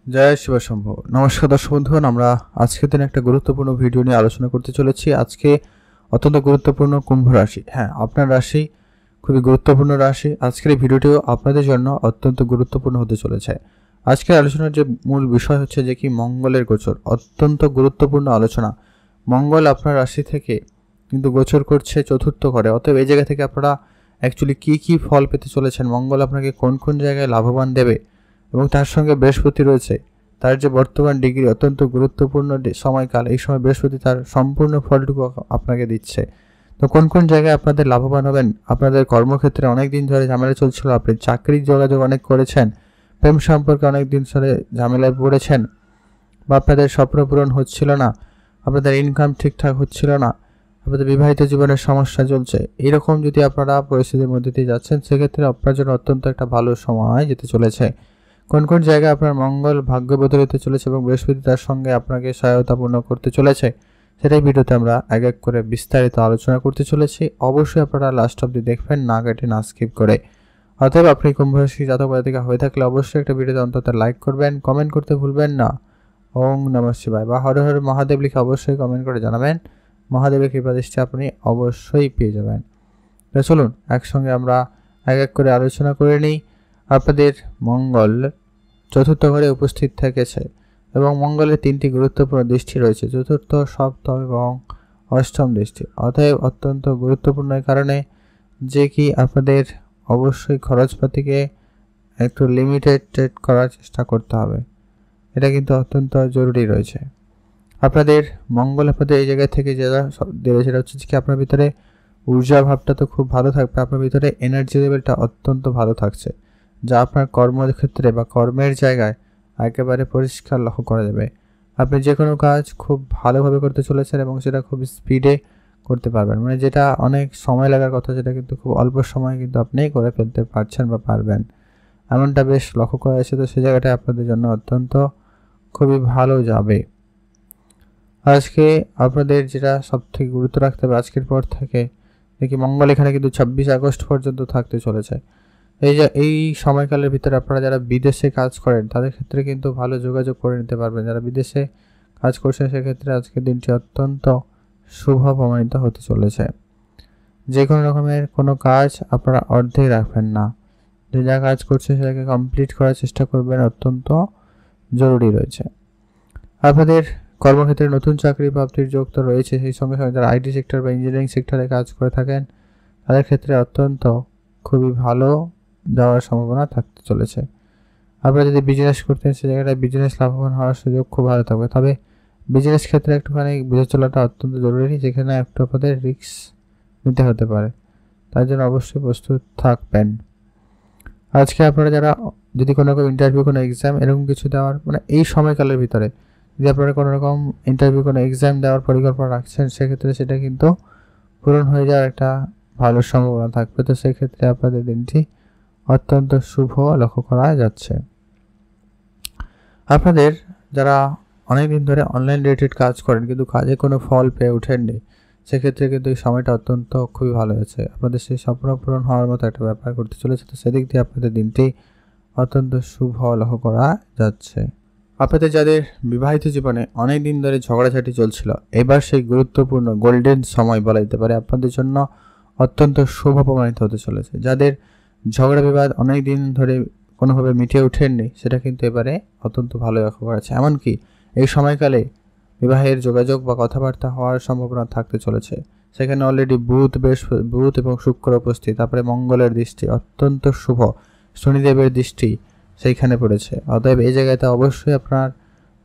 জয় শিব শম্ভু। নমস্কার দর্শক বন্ধুগণ, আমরা আজকের দিনে একটা গুরুত্বপূর্ণ ভিডিও নিয়ে আলোচনা করতে চলেছি। আজকে অত্যন্ত গুরুত্বপূর্ণ কুম্ভ রাশি। হ্যাঁ, আপনার রাশি খুবই গুরুত্বপূর্ণ রাশি। আজকের এই ভিডিওটিও আপনাদের জন্য অত্যন্ত গুরুত্বপূর্ণ হতে চলেছে। আজকের আলোচনার যে মূল বিষয় হচ্ছে যে কি মঙ্গলের গোচর, অত্যন্ত গুরুত্বপূর্ণ আলোচনা। মঙ্গল আপনার রাশি থেকে কিন্তু গোচর করছে চতুর্থ ঘরে। অতএব এই জায়গা থেকে আপনারা অ্যাকচুয়ালি কী ফল পেতে চলেছেন, মঙ্গল আপনাকে কোন কোন জায়গায় লাভবান দেবে, এবং তার সঙ্গে বৃহস্পতি রয়েছে। তার যে বর্তমান ডিগ্রি অত্যন্ত গুরুত্বপূর্ণ সময়কাল, এই সময় বৃহস্পতি তার সম্পূর্ণ ফলটুকু আপনাকে দিচ্ছে। তো কোন কোন জায়গায় আপনাদের লাভবান হবেন, আপনাদের কর্মক্ষেত্রে অনেক দিন ধরে ঝামেলা চলছিল, আপনি চাকরির যোগাযোগ অনেক করেছেন, প্রেম সম্পর্কে অনেক দিন ধরে ঝামেলায় পড়েছেন, বা আপনাদের স্বপ্ন পূরণ হচ্ছিল না, আপনাদের ইনকাম ঠিকঠাক হচ্ছিল না, আপনাদের বিবাহিত জীবনের সমস্যা চলছে, এরকম যদি আপনারা পরিস্থিতির মধ্যে দিয়ে যাচ্ছেন, সেক্ষেত্রে আপনার জন্য অত্যন্ত একটা ভালো সময় যেতে চলেছে। কোন কোন জায়গায় আপনার মঙ্গল ভাগ্য বদলাতে চলেছে এবং বৃহস্পতি তার সঙ্গে আপনাকে সহায়তাপূর্ণ করতে চলেছে, সেটাই ভিডিওতে আমরা এক এক করে বিস্তারিত আলোচনা করতে চলেছি। অবশ্যই আপনারা লাস্ট অবধি দেখবেন, না কেটে না স্কিপ করে। অতএব আপনি কুম্ভ রাশি জাতক জাতিকা হয়ে থাকলে অবশ্যই একটা ভিডিওতে অন্তত লাইক করবেন, কমেন্ট করতে ভুলবেন না ওং নমঃ শিবায় বা হর হর মহাদেব লিখে অবশ্যই কমেন্ট করে জানাবেন। মহাদেবের কৃপা দৃষ্টি আপনি অবশ্যই পেয়ে যাবেন। তো চলুন একসঙ্গে আমরা এক এক করে আলোচনা করে নিই। আপনাদের মঙ্গল চতুর্থ ঘরে উপস্থিত থেকেছে এবং মঙ্গলের তিনটি গুরুত্বপূর্ণ দৃষ্টি রয়েছে, চতুর্থ, সপ্তম এবং অষ্টম দৃষ্টি। অতএব অত্যন্ত গুরুত্বপূর্ণ এই কারণে যে কি আপনাদের অবশ্যই খরচপাতিকে একটু লিমিটেড করার চেষ্টা করতে হবে, এটা কিন্তু অত্যন্ত জরুরি রয়েছে। আপনাদের মঙ্গল আপনাদের এই জায়গা থেকে যেটা দেবে সেটা হচ্ছে কি আপনার ভিতরে ঊর্জা ভাবটা তো খুব ভালো থাকবে, আপনার ভিতরে এনার্জি লেভেলটা অত্যন্ত ভালো থাকছে, যা আপনার কর্মক্ষেত্রে বা কর্মের জায়গায় একেবারে পরিষ্কার লক্ষ্য করা যাবে। আপনি যে কোনো কাজ খুব ভালোভাবে করতে চলেছেন এবং সেটা খুব স্পিডে করতে পারবেন, মানে যেটা অনেক সময় লাগার কথা সেটা কিন্তু খুব অল্প সময়ে কিন্তু আপনি করে ফেলতে পারছেন বা পারবেন, এমনটা বেশ লক্ষ্য করা যাচ্ছে। তো সেই জায়গাটা আপনাদের জন্য অত্যন্ত খুবই ভালো যাবে। আজকে আপনাদের যেটা সবথেকে গুরুত্ব রাখতে হবে আজকের পর থেকে, দেখি মঙ্গল এখানে কিন্তু 26 আগস্ট পর্যন্ত থাকতে চলেছে। এই সময়কালের ভিতরে আপনারা যারা বিদেশে কাজ করেন তাদের ক্ষেত্রে কিন্তু ভালো যোগাযোগ করে নিতে পারবেন। যারা বিদেশে কাজ করছেন সেক্ষেত্রে আজকের দিনটি অত্যন্ত শুভ প্রমাণিত হতে চলেছে। যে কোনো রকমের কোনো কাজ আপনারা অর্ধেক রাখবেন না, যে যা কাজ করছে সেটাকে কমপ্লিট করার চেষ্টা করবেন, অত্যন্ত জরুরি রয়েছে। আপনাদের কর্মক্ষেত্রে নতুন চাকরি প্রাপ্তির যোগ তো রয়েছে, সেই সঙ্গে সঙ্গে যারা আইটি সেক্টর বা ইঞ্জিনিয়ারিং সেক্টরে কাজ করে থাকেন তাদের ক্ষেত্রে অত্যন্ত খুবই ভালো যাওয়ার সম্ভাবনা থাকতে চলেছে। আপনারা যদি বিজনেস করতেন সে জায়গাটায় বিজনেস লাভবান হওয়ার সুযোগ খুব ভালো থাকবে, তবে বিজনেস ক্ষেত্রে একটুখানি বুঝে চলাটা অত্যন্ত জরুরি, যেখানে একটু আপনাদের রিস্ক নিতে হতে পারে, তার জন্য অবশ্যই প্রস্তুত থাকবেন। আজকে আপনারা যারা যদি কোনো রকম ইন্টারভিউ, কোনো এক্সাম এরকম কিছু দেওয়ার, মানে এই সময়কালের ভিতরে যদি আপনারা কোনো রকম ইন্টারভিউ, কোনো এক্সাম দেওয়ার পরিকল্পনা রাখছেন, সেক্ষেত্রে সেটা কিন্তু পূরণ হয়ে যাওয়ার একটা ভালো সম্ভাবনা থাকবে। তো সেক্ষেত্রে আপনাদের দিনটি অত্যন্ত শুভ লক্ষ্য করা যাচ্ছে। আপনাদের যারা অনেক দিন ধরে অনলাইন রিলেটেড কাজ করেন কিন্তু কাজে কোনো ফল পেয়ে ওঠেননি, সেক্ষেত্রে কিন্তু এই সময়টা অত্যন্ত খুবই ভালো আছে, আপনাদের সেই স্বপ্ন পূরণ হওয়ার মতো একটা ব্যাপার করতে চলেছে। তো সেদিক দিয়ে আপনাদের দিনটি অত্যন্ত শুভ লক্ষ্য করা যাচ্ছে। আপনাদের যাদের বিবাহিত জীবনে অনেক দিন ধরে ঝগড়াঝাটি চলছিল, এবার সেই গুরুত্বপূর্ণ গোল্ডেন সময় বলা যেতে পারে আপনাদের জন্য অত্যন্ত শুভ প্রমাণিত হতে চলেছে। যাদের ঝগড়া বিবাদ অনেক দিন ধরে কোনোভাবে মিটে ওঠেননি, সেটা কিন্তু এবারে অত্যন্ত ভালো লক্ষ্য করা যাচ্ছে। এমনকি এই সময়কালে বিবাহের যোগাযোগ বা কথাবার্তা হওয়ার সম্ভাবনা থাকতে চলেছে। সেখানে অলরেডি বুধ এবং শুক্র উপস্থিত, তারপরে মঙ্গলের দৃষ্টি অত্যন্ত শুভ, শনিদেবের দৃষ্টি সেইখানে পড়েছে। অতএব এই জায়গাতে অবশ্যই আপনার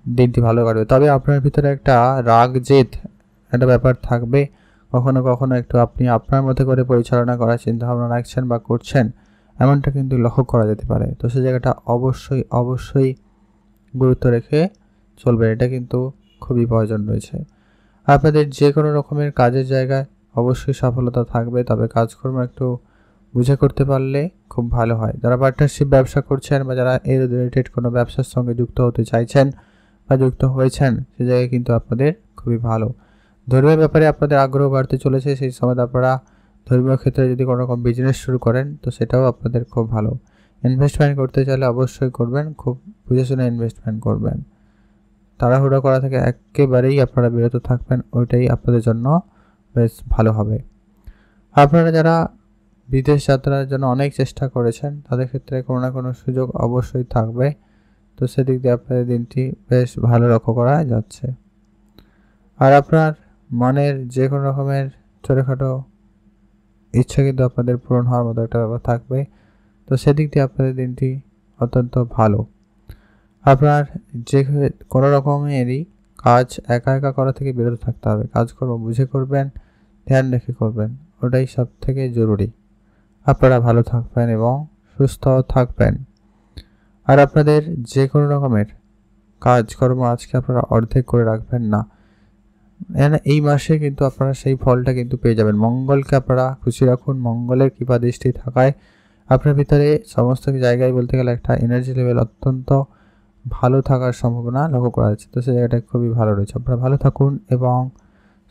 দিনটি ভালো কাটবে, তবে আপনার ভিতরে একটা রাগ জেদ একটা ব্যাপার থাকবে, কখনো কখনো একটু আপনি আপনার মতো করে পরিচালনা করার চিন্তাভাবনা রাখছেন বা করছেন, এমনটা কিন্তু লক্ষ্য করা যেতে পারে। তো সেই জায়গাটা অবশ্যই গুরুত্ব রেখে চলবে, এটা কিন্তু খুবই প্রয়োজন রয়েছে। আপনাদের যে কোনো রকমের কাজের জায়গায় অবশ্যই সফলতা থাকবে, তবে কাজকর্ম একটু বুঝে করতে পারলে খুব ভালো হয়। যারা পার্টনারশিপ ব্যবসা করছেন বা যারা এর রিলেটেড কোনো ব্যবসার সঙ্গে যুক্ত হতে চাইছেন বা যুক্ত হয়েছেন, সে জায়গায় কিন্তু আপনাদের খুবই ভালো। ধর্মীয় ব্যাপারে আপনাদের আগ্রহ বাড়তে চলেছে, সেই সময় আপনারা ধর্মীয় ক্ষেত্রে যদি কোনো রকম বিজনেস শুরু করেন তো সেটাও আপনাদের খুব ভালো। ইনভেস্টমেন্ট করতে চাইলে অবশ্যই করবেন, খুব বুঝে শুনে ইনভেস্টমেন্ট করবেন। তাড়াহুড়ো করা থেকে একেবারেই আপনারা বিরত থাকবেন, ওইটাই আপনাদের জন্য বেশ ভালো হবে। আপনারা যারা বিদেশ যাত্রার জন্য অনেক চেষ্টা করেছেন তাদের ক্ষেত্রে কোনো না কোনো সুযোগ অবশ্যই থাকবে, তো সেদিক দিয়ে আপনাদের দিনটি বেশ ভালো লক্ষ্য করা যাচ্ছে। আর আপনার মনের যে কোনো রকমের ছোটোখাটো ইচ্ছা কিন্তু আপনাদের পূরণ হওয়ার মতো একটা ব্যাপার থাকবে, তো সেদিক দিয়ে আপনাদের দিনটি অত্যন্ত ভালো। আপনার যে কোনো রকমেরই কাজ একা একা করা থেকে বিরত থাকতে হবে, কাজকর্ম বুঝে করবেন, ধ্যান রেখে করবেন, ওটাই সব থেকে জরুরি। আপনারা ভালো থাকবেন এবং সুস্থ থাকবেন। আর আপনাদের যে কোনো রকমের কাজকর্ম আজকে আপনারা অর্ধেক করে রাখবেন না, এই মাসে কিন্তু আপনারা সেই ফলটা কিন্তু পেয়ে যাবেন। মঙ্গলকে আপনারা খুশি রাখুন, মঙ্গলের কৃপা দৃষ্টি থাকায় আপনার ভিতরে সমস্ত জায়গায় বলতে গেলে একটা এনার্জি লেভেল অত্যন্ত ভালো থাকার সম্ভাবনা লক্ষ্য করা যাচ্ছে, তো সেই জায়গাটা খুবই ভালো রয়েছে। আপনারা ভালো থাকুন এবং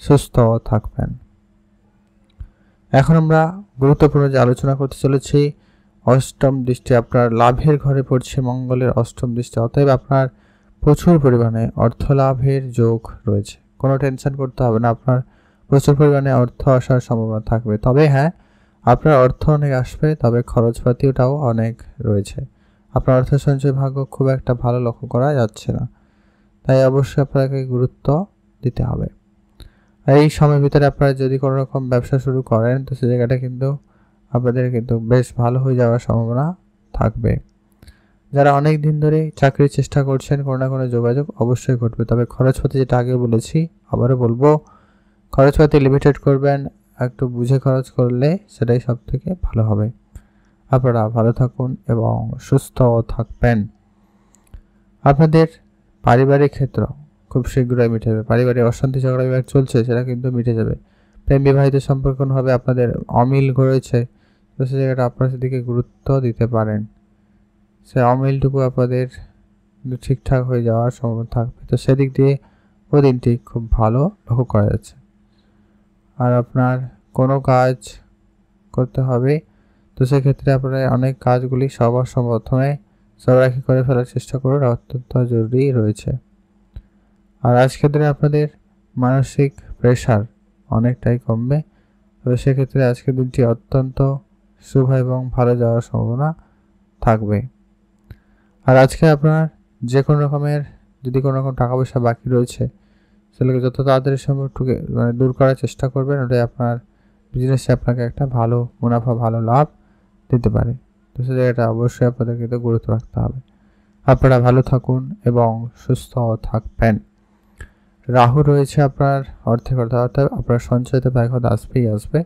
সুস্থ থাকবেন। এখন আমরা গুরুত্বপূর্ণ যে আলোচনা করতে চলেছি, অষ্টম দৃষ্টি আপনার লাভের ঘরে পড়ছে মঙ্গলের অষ্টম দৃষ্টি, অতএব আপনার প্রচুর পরিমাণে অর্থ লাভের যোগ রয়েছে। কোনো টেনশন করতে হবে না, আপনার প্রচুর পরিমাণে অর্থ আসার সম্ভাবনা থাকবে। তবে হ্যাঁ, আপনার অর্থ অনেক আসবে, তবে খরচপাতিটাও অনেক রয়েছে। আপনার অর্থ সঞ্চয় ভাগ্য খুব একটা ভালো লক্ষ্য করা যাচ্ছে না, তাই অবশ্যই আপনাকে গুরুত্ব দিতে হবে। এই সময়ের ভিতরে আপনারা যদি কোনো রকম ব্যবসা শুরু করেন, তো সে জায়গাটা কিন্তু আপনাদের কিন্তু বেশ ভালো হয়ে যাওয়ার সম্ভাবনা থাকবে। যারা অনেক দিন ধরে চাকরির চেষ্টা করছেন, কোনো না কোনো যোগাযোগ অবশ্যই ঘটবে। তবে খরচপাতি যেটা আগে বলেছি, আবারও বলবো, খরচপাতি লিমিটেড করবেন, একটু বুঝে খরচ করলে সেটাই সব থেকে ভালো হবে। আপনারা ভালো থাকুন এবং সুস্থ থাকবেন। আপনাদের পারিবারিক ক্ষেত্র খুব শীঘ্রই মিটে যাবে। পারিবারিক অশান্তি ঝগড়া বিভাগ চলছে, সেটা কিন্তু মিটে যাবে। প্রেম বিবাহিত সম্পর্ক হবে, আপনাদের অমিল রয়েছে, তো সে জায়গাটা আপনার সেদিকে গুরুত্ব দিতে পারেন। সে অমিলটুকু আপনাদের ঠিকঠাক হয়ে যাওয়ার সম্ভাবনা থাকবে, তো সেদিক দিয়ে ওই দিনটি খুব ভালো লক্ষ্য করা যাচ্ছে। আর আপনার কোনো কাজ করতে হবে, তো সেক্ষেত্রে আপনারা অনেক কাজগুলি সবার প্রথমে সবাইকে করে ফেলার চেষ্টা করুন, অত্যন্ত জরুরি রয়েছে। আর আজকের দিনে আপনাদের মানসিক প্রেশার অনেকটাই কমবে, তবে সেক্ষেত্রে আজকের দিনটি অত্যন্ত শুভ এবং ভালো যাওয়ার সম্ভাবনা থাকবে। আর আজকে আপনার যে কোনো রকমের যদি কোনো রকম টাকা পয়সা বাকি রয়েছে, সেগুলোকে যত তাড়াতাড়ি সম্ভব দূর করার চেষ্টা করবেন, ওটাই আপনার বিজনেসে আপনাকে একটা ভালো মুনাফা, ভালো লাভ দিতে পারে, তো সে জায়গাটা অবশ্যই আপনাদের কিন্তু গুরুত্ব রাখতে হবে। আপনারা ভালো থাকুন এবং সুস্থ থাকবেন। রাহু রয়েছে আপনার অর্থের অর্থাৎ আপনার সঞ্চয়তে ব্যয় আসবেই আসবে,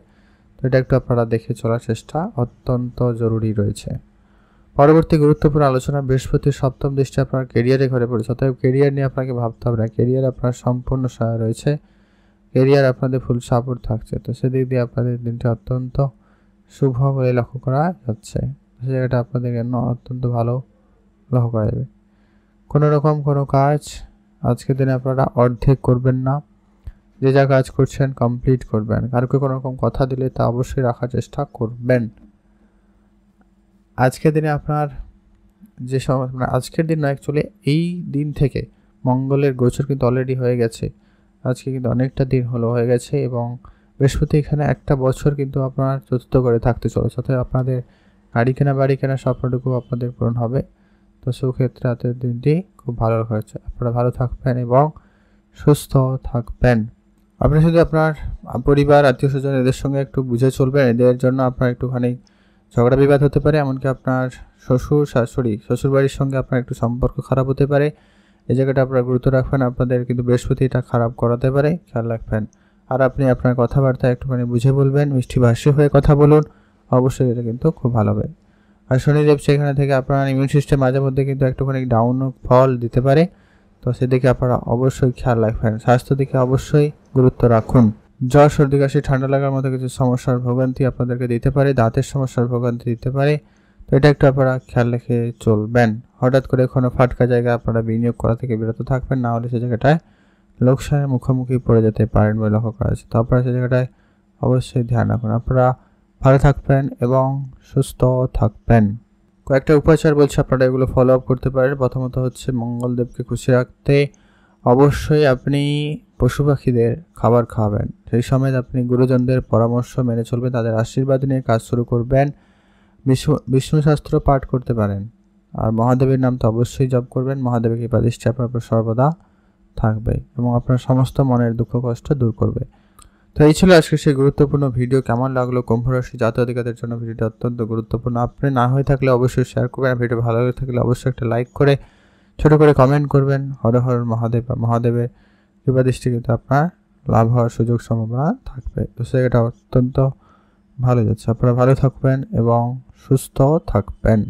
তো এটা একটু আপনারা দেখে চলার চেষ্টা অত্যন্ত জরুরি রয়েছে। পরবর্তী গুরুত্বপূর্ণ আলোচনা, বৃহস্পতির সপ্তম দৃষ্টি আপনার কেরিয়ারে ঘরে পড়েছে, অতএব কেরিয়ার নিয়ে আপনাকে ভাবতে হবে না। কেরিয়ার আপনার সম্পূর্ণ সহায় রয়েছে, কেরিয়ার আপনাদের ফুল সাপোর্ট থাকছে, তো সেদিক দিয়ে আপনাদের দিনটি অত্যন্ত শুভ বলে লক্ষ্য করা যাচ্ছে। সে জায়গাটা আপনাদের জন্য অত্যন্ত ভালো লক্ষ্য করা যাবে। কোনো রকম কোনো কাজ আজকের দিনে আপনারা অর্ধেক করবেন না, যে যা কাজ করছেন কমপ্লিট করবেন। কারোকে কোনো রকম কথা দিলে তা অবশ্যই রাখার চেষ্টা করবেন। আজকের দিনে আপনার যে সময়, আজকের দিন না, অ্যাকচুয়ালি এই দিন থেকে মঙ্গলের গোচর কিন্তু অলরেডি হয়ে গেছে, আজকে কিন্তু অনেকটা দিন হয়ে গেছে, এবং বৃহস্পতি এখানে একটা বছর কিন্তু আপনার চতুর্থ করে থাকতে চলেছে, অর্থাৎ আপনাদের গাড়ি কেনা, বাড়ি কেনা স্বপ্নটুকু আপনাদের পূরণ হবে, তো সেক্ষেত্রে আজকের দিনটি খুব ভালো হয়েছে। আপনারা ভালো থাকবেন এবং সুস্থ থাকবেন। আপনি শুধু আপনার পরিবার, আত্মীয় স্বজন এদের সঙ্গে একটু বুঝে চলবেন, এদের জন্য আপনার একটুখানি ঝগড়া বিবাদ হতে পারে, এমনকি আপনার শ্বশুর বাড়ির সঙ্গে আপনার একটু সম্পর্ক খারাপ হতে পারে, এই জায়গাটা আপনারা গুরুত্ব রাখবেন। আপনাদের কিন্তু বৃহস্পতিটা খারাপ করাতে পারে, খেয়াল রাখবেন। আর আপনি আপনার কথাবার্তা একটুখানি বুঝে বলবেন, মিষ্টি ভাষী হয়ে কথা বলুন, অবশ্যই এটা কিন্তু খুব ভালো হবে। আর শনিদেব সেখানে থেকে আপনার ইমিউন সিস্টেম মাঝে মধ্যে কিন্তু একটুখানি ডাউন ফল দিতে পারে, তো সেদিকে আপনারা অবশ্যই খেয়াল রাখবেন। স্বাস্থ্য দিকে অবশ্যই গুরুত্ব রাখুন। জ্বর, সর্দি, কাশি, ঠান্ডা লাগার মতো কিছু সমস্যার ভোগান্তি আপনাদেরকে দিতে পারে, দাঁতের সমস্যার ভোগান্তি দিতে পারে, তো এটা একটু আপনারা খেয়াল রেখে চলবেন। হঠাৎ করে কোনো ফাটকা জায়গায় আপনারা বিনিয়োগ করা থেকে বিরত থাকবেন, না হলে সে জায়গাটায় লোকসানের মুখোমুখি পড়ে যেতে পারেন বলে লক্ষ্য করা যাচ্ছে, তো আপনারা সে জায়গাটায় অবশ্যই ধ্যান রাখুন। আপনারা ভালো থাকবেন এবং সুস্থ থাকবেন। কয়েকটা উপাচার বলছি, আপনারা এগুলো ফলো আপ করতে পারেন। প্রথমত হচ্ছে মঙ্গলদেবকে খুশি রাখতে অবশ্যই আপনি পশু পাখিদের খাবার খাওয়াবেন। সেই সময় আপনি গুরুজনদের পরামর্শ মেনে চলবেন, তাদের আশীর্বাদ নিয়ে কাজ শুরু করবেন। বিষ্ণু শাস্ত্র পাঠ করতে পারেন। আর মহাদেবের নাম তো অবশ্যই জপ করবেন। মহাদেবের কৃপাদৃষ্টি আপনার উপর সর্বদা থাকবে এবং আপনার সমস্ত মনের দুঃখ কষ্ট দূর করবে। তো এই ছিল আজকে সেই গুরুত্বপূর্ণ ভিডিও। কেমন লাগলো? কুম্ভ রাশি জাতক জাতিকাদের জন্য ভিডিওটা অত্যন্ত গুরুত্বপূর্ণ। আপনি না হয়ে থাকলে অবশ্যই শেয়ার করবেন। ভিডিও ভালো হয়ে থাকলে অবশ্যই একটা লাইক করে ছোট করে কমেন্ট করবেন। হর হর মহাদেব বা মহাদেবের কৃপাদৃষ্টি কিন্তু আপনার লাভ হওয়ার সুযোগ সম্ভাবনা থাকবে। তো সেটা অত্যন্ত ভালো যাচ্ছে। আপনারা ভালো থাকবেন এবং সুস্থ থাকবেন।